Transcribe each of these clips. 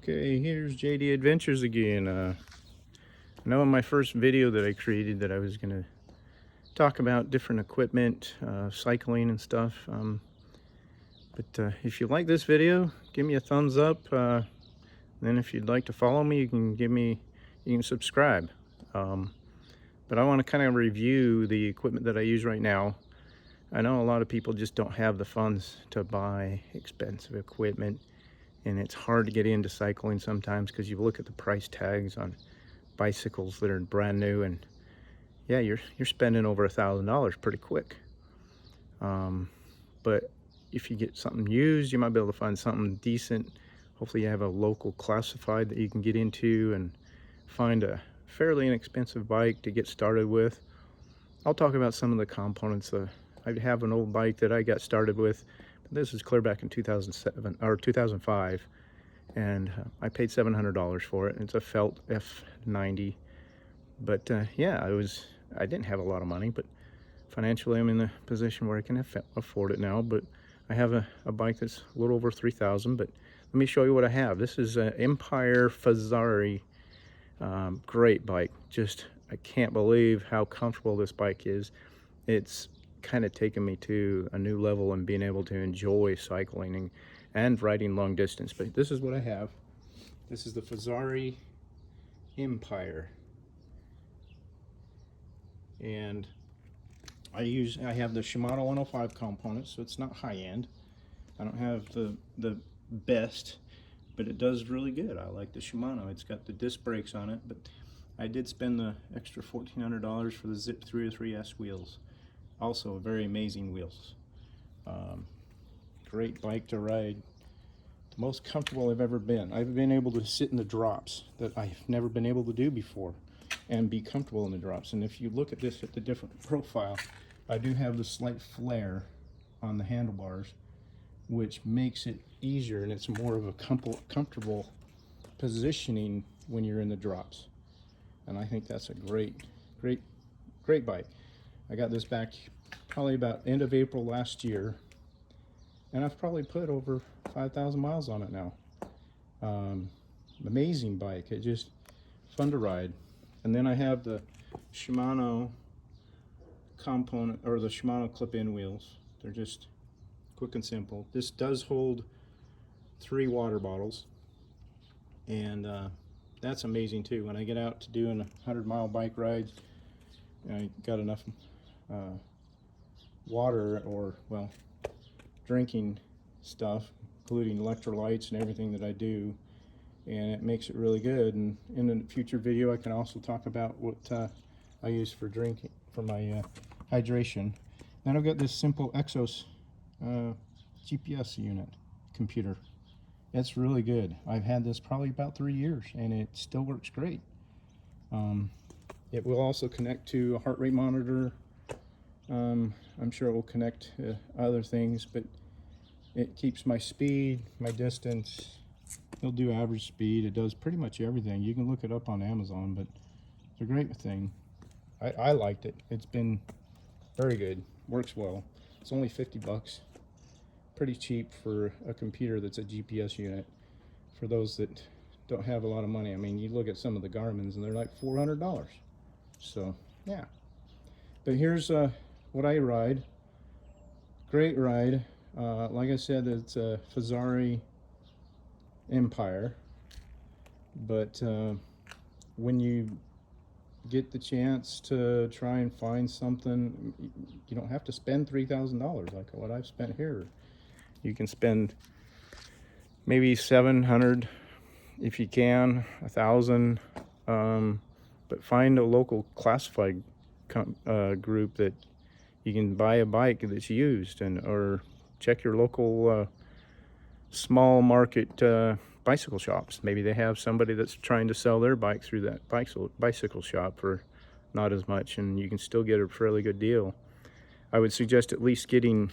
Okay, here's JD Adventures again. I know in my first video that I created that I was going to talk about different equipment, cycling and stuff. But if you like this video, give me a thumbs up. Then if you'd like to follow me, you can subscribe. But I want to kind of review the equipment that I use right now. I know a lot of people just don't have the funds to buy expensive equipment, and it's hard to get into cycling sometimes because you look at the price tags on bicycles that are brand new, and yeah, you're spending over $1,000 pretty quick. But if you get something used, you might be able to find something decent. Hopefully you have a local classified that you can get into and find a fairly inexpensive bike to get started with. I'll talk about some of the components. I have an old bike that I got started with. This is clear back in 2007 or 2005, and I paid $700 for it. It's a felt F90, but yeah, I didn't have a lot of money, but financially I'm in the position where I can afford it now. But I have a bike that's a little over 3,000. But let me show you what I have. This is an Empire Fezzari, great bike. Just, I can't believe how comfortable this bike is. It's kind of taken me to a new level and being able to enjoy cycling and riding long distance. But this is what I have. This is the Fezzari Empire, and I have the Shimano 105 components, so it's not high end. I don't have the best, but it does really good. I like the Shimano. It's got the disc brakes on it, but I did spend the extra $1,400 for the Zip 303S wheels. Also very amazing wheels. Great bike to ride. The most comfortable I've ever been. I've been able to sit in the drops that I've never been able to do before and be comfortable in the drops. And if you look at this at the different profile, I do have the slight flare on the handlebars, which makes it easier, and it's more of a comfortable positioning when you're in the drops. And I think that's a great bike. I got this back probably about end of April last year, and I've probably put over 5,000 miles on it now. Amazing bike. It just fun to ride. And then I have the Shimano component, or the Shimano clip-in wheels. They're just quick and simple. This does hold 3 water bottles, and that's amazing too. When I get out to doing 100-mile bike rides, I got enough water, or well, drinking stuff, including electrolytes and everything that I do, and it makes it really good. And in a future video I can also talk about what I use for drinking, for my hydration. Then I've got this simple Exos GPS unit computer. It's really good. I've had this probably about 3 years and it still works great. It will also connect to a heart rate monitor. I'm sure it will connect to other things, but it keeps my speed, my distance. It'll do average speed. It does pretty much everything. You can look it up on Amazon, but it's a great thing. I liked it. It's been very good. Works well. It's only 50 bucks. Pretty cheap for a computer that's a GPS unit. For those that don't have a lot of money. I mean, you look at some of the Garmin's and they're like $400. So, yeah. But here's what I ride. Great ride. Like I said, it's a Fezzari Empire. But when you get the chance to try and find something, you don't have to spend $3,000 like what I've spent here. You can spend maybe $700 if you can, $1,000, but find a local classified group that you can buy a bike that's used, or check your local small market bicycle shops. Maybe they have somebody that's trying to sell their bike through that bicycle shop for not as much, and you can still get a fairly good deal. I would suggest at least getting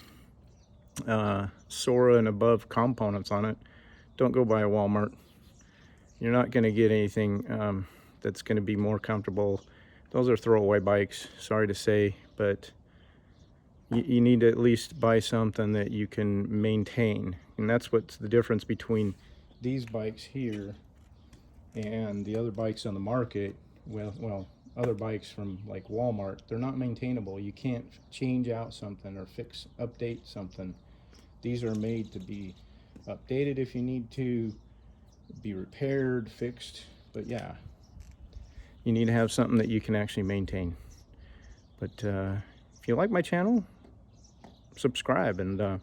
Sora and above components on it. Don't go by a Walmart. You're not going to get anything that's going to be more comfortable. Those are throwaway bikes, sorry to say, but you need to at least buy something that you can maintain. And that's what's the difference between these bikes here and the other bikes on the market, well, other bikes from like Walmart, they're not maintainable. You can't change out something or update something. These are made to be updated if you need to, be repaired, fixed, but yeah, you need to have something that you can actually maintain. But if you like my channel, subscribe and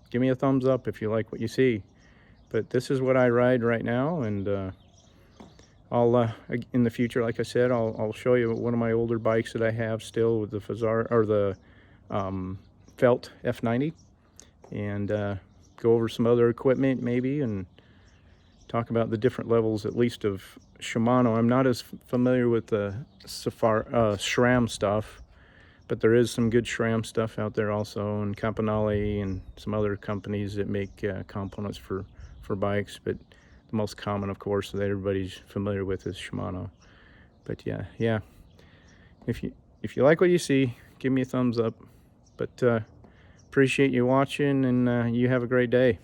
give me a thumbs up if you like what you see. But this is what I ride right now, and I'll in the future, like I said, I'll show you one of my older bikes that I have still with the Fezzari, or the Felt F90, and go over some other equipment maybe, and talk about the different levels, at least of Shimano. I'm not as familiar with the SRAM stuff, but there is some good SRAM stuff out there also, and Campanale and some other companies that make components for bikes. But the most common, of course, that everybody's familiar with is Shimano. But yeah, if you like what you see, give me a thumbs up. But appreciate you watching, and you have a great day.